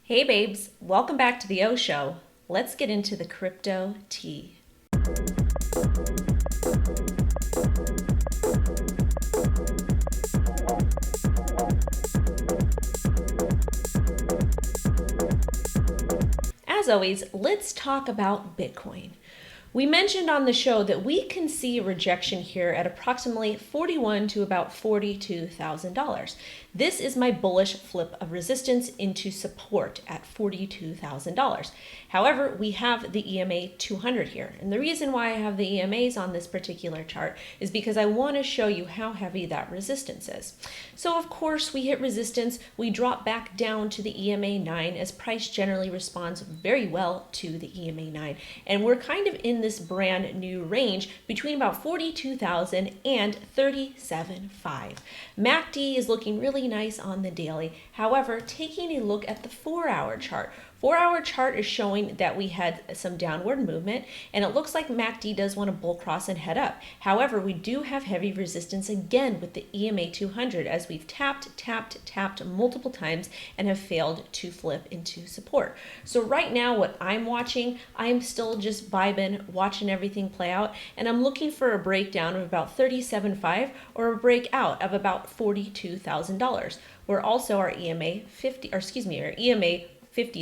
Hey babes, welcome back to the O Show. Let's get into the crypto tea. As always, let's talk about Bitcoin. We mentioned on the show that we can see rejection here at approximately $41,000 to about $42,000. This is my bullish flip of resistance into support at $42,000. However, we have the EMA 200 here. And the reason why I have the EMAs on this particular chart is because I want to show you how heavy that resistance is. So of course we hit resistance, we drop back down to the EMA 9 as price generally responds very well to the EMA 9. And we're kind of in this brand new range between about 42,000 and 37.5. MACD is looking really nice on the daily. However, taking a look at the 4-hour chart, 4-hour chart is showing that we had some downward movement, and it looks like MACD does want to bull cross and head up. However, we do have heavy resistance again with the EMA 200 as we've tapped multiple times and have failed to flip into support. So right now what I'm watching, I'm still just vibing, watching everything play out, and I'm looking for a breakdown of about 37.5 or a breakout of about $42,000. Where also our EMA 50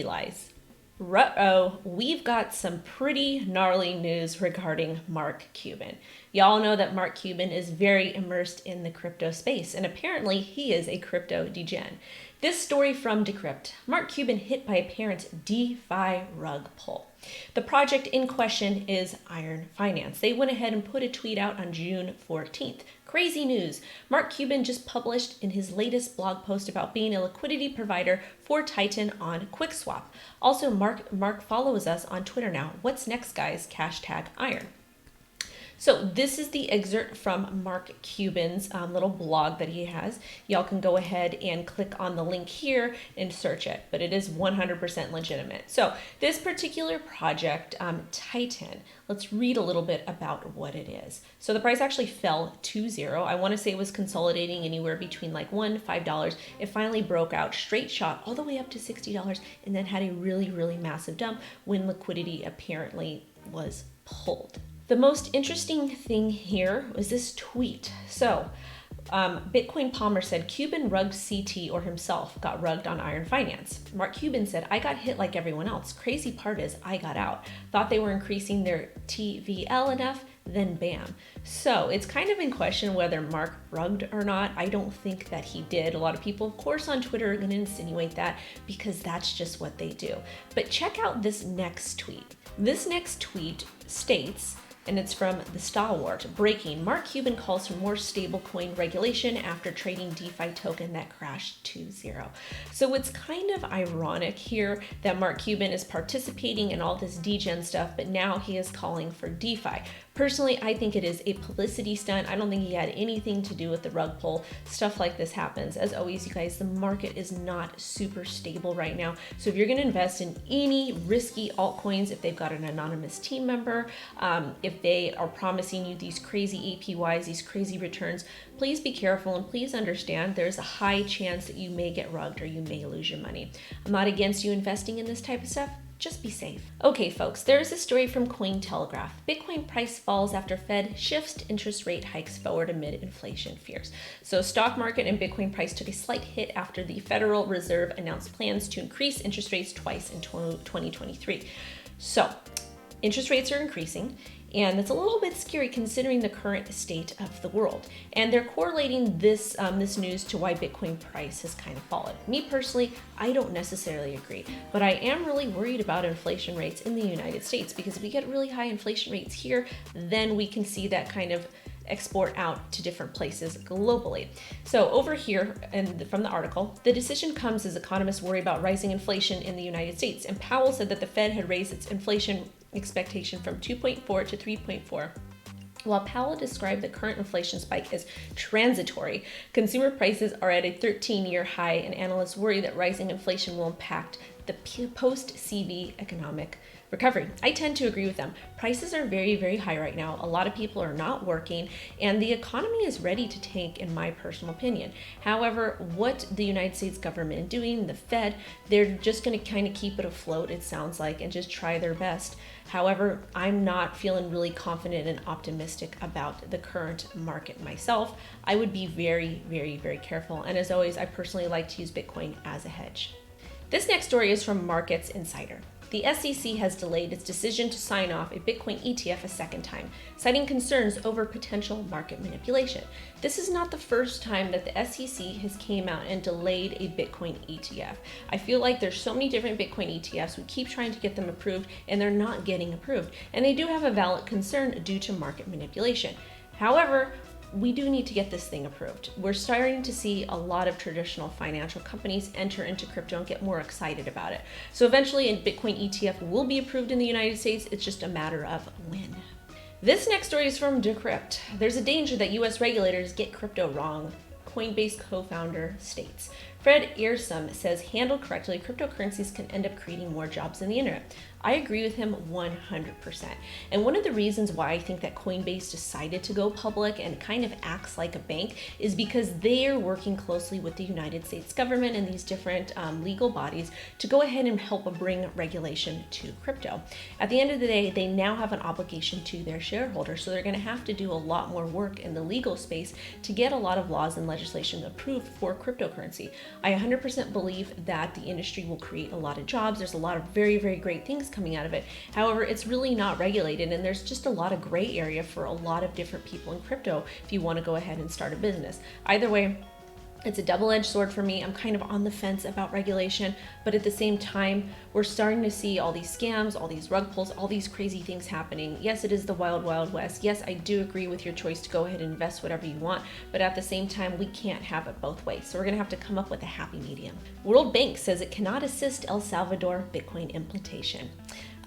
lies. Ruh-oh, we've got some pretty gnarly news regarding Mark Cuban. Y'all know that Mark Cuban is very immersed in the crypto space, and apparently he is a crypto degen. This story from Decrypt: Mark Cuban hit by a parent DeFi rug pull. The project in question is Iron Finance. They went ahead and put a tweet out on June 14th. Crazy news. Mark Cuban just published in his latest blog post about being a liquidity provider for Titan on QuickSwap. Also, Mark follows us on Twitter now. What's next, guys? # Iron. So this is the excerpt from Mark Cuban's little blog that he has. Y'all can go ahead and click on the link here and search it, but it is 100% legitimate. So this particular project, Titan, let's read a little bit about what it is. So the price actually fell to zero. I want to say it was consolidating anywhere between like $1 to $5. It finally broke out, straight shot all the way up to $60, and then had a really massive dump when liquidity apparently was pulled. The most interesting thing here was this tweet. So Bitcoin Palmer said Cuban rugged CT or himself got rugged on Iron Finance. Mark Cuban said, I got hit like everyone else. Crazy part is I got out. Thought they were increasing their TVL enough, then bam. So it's kind of in question whether Mark rugged or not. I don't think that he did. A lot of people, of course, on Twitter are going to insinuate that because that's just what they do. But check out this next tweet. This next tweet states, and it's from the Stalwart, breaking: Mark Cuban calls for more stablecoin regulation after trading DeFi token that crashed to zero. So it's kind of ironic here that Mark Cuban is participating in all this degen stuff, but now he is calling for DeFi. Personally, I think it is a publicity stunt. I don't think he had anything to do with the rug pull. Stuff like this happens. As always, you guys, the market is not super stable right now. So if you're going to invest in any risky altcoins, if they've got an anonymous team member, if they are promising you these crazy APYs, these crazy returns, please be careful and please understand there's a high chance that you may get rugged or you may lose your money. I'm not against you investing in this type of stuff. Just be safe. Okay, folks, there's a story from Cointelegraph. Bitcoin price falls after Fed shifts interest rate hikes forward amid inflation fears. So stock market and Bitcoin price took a slight hit after the Federal Reserve announced plans to increase interest rates twice in 2023. So interest rates are increasing, and it's a little bit scary considering the current state of the world. And they're correlating this news to why Bitcoin price has kind of fallen. Me personally, I don't necessarily agree, but I am really worried about inflation rates in the United States, because if we get really high inflation rates here, then we can see that kind of export out to different places globally. So over here, and from the article, the decision comes as economists worry about rising inflation in the United States. And Powell said that the Fed had raised its inflation expectation from 2.4 to 3.4. While Powell described the current inflation spike as transitory, consumer prices are at a 13-year high, and analysts worry that rising inflation will impact the post-CV economic recovery. I tend to agree with them. Prices are very, very high right now. A lot of people are not working, and the economy is ready to tank, in my personal opinion. However, what the United States government is doing, the Fed, they're just going to kind of keep it afloat, it sounds like, and just try their best. However, I'm not feeling really confident and optimistic about the current market myself. I would be very, very, very careful. And as always, I personally like to use Bitcoin as a hedge. This next story is from Markets Insider. The SEC has delayed its decision to sign off a Bitcoin ETF a second time, citing concerns over potential market manipulation. This is not the first time that the SEC has came out and delayed a Bitcoin ETF. I feel like there's so many different Bitcoin ETFs. We keep trying to get them approved and they're not getting approved. And they do have a valid concern due to market manipulation. However, we do need to get this thing approved. We're starting to see a lot of traditional financial companies enter into crypto and get more excited about it. So eventually a Bitcoin ETF will be approved in the United States. It's just a matter of when. This next story is from Decrypt. There's a danger that US regulators get crypto wrong. Coinbase co-founder states. Fred Earsom says, handled correctly, cryptocurrencies can end up creating more jobs on the internet. I agree with him 100%. And one of the reasons why I think that Coinbase decided to go public and kind of acts like a bank is because they are working closely with the United States government and these different legal bodies to go ahead and help bring regulation to crypto. At the end of the day, they now have an obligation to their shareholders, so they're going to have to do a lot more work in the legal space to get a lot of laws and legislation approved for cryptocurrency. I 100% believe that the industry will create a lot of jobs. There's a lot of very, very great things coming out of it. However, it's really not regulated, and there's just a lot of gray area for a lot of different people in crypto if you want to go ahead and start a business. Either way, it's a double-edged sword for me. I'm kind of on the fence about regulation, but at the same time, we're starting to see all these scams, all these rug pulls, all these crazy things happening. Yes, it is the wild, wild west. Yes, I do agree with your choice to go ahead and invest whatever you want, but at the same time, we can't have it both ways. So we're gonna have to come up with a happy medium. World Bank says it cannot assist El Salvador Bitcoin implementation.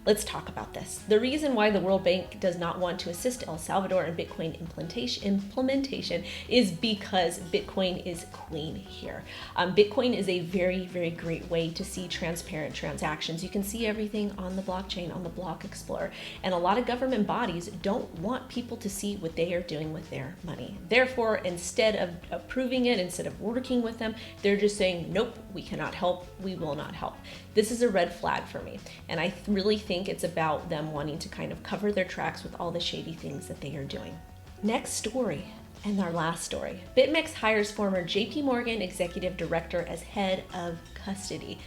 Let's talk about this. The reason why the World Bank does not want to assist El Salvador in Bitcoin implementation is because Bitcoin is queen here. Bitcoin is a very, very great way to see transparent transactions. You can see everything on the blockchain, on the Block Explorer, and a lot of government bodies don't want people to see what they are doing with their money. Therefore, instead of approving it, instead of working with them, they're just saying, nope, we cannot help, we will not help. This is a red flag for me, and I really think it's about them wanting to kind of cover their tracks with all the shady things that they are doing. Next story, and our last story. BitMEX hires former JP Morgan executive director as head of custody.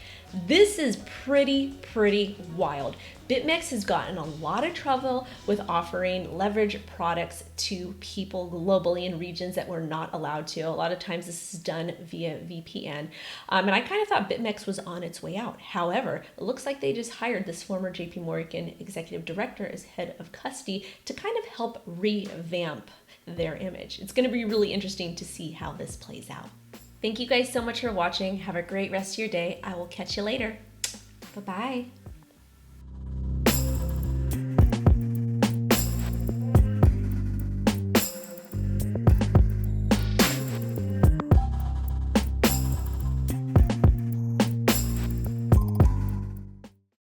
This is pretty wild. BitMEX has gotten a lot of trouble with offering leverage products to people globally in regions that we're not allowed to. A lot of times this is done via VPN. And I kind of thought BitMEX was on its way out. However, it looks like they just hired this former JP Morgan executive director as head of custody to kind of help revamp their image. It's going to be really interesting to see how this plays out. Thank you guys so much for watching. Have a great rest of your day. I will catch you later. Bye-bye.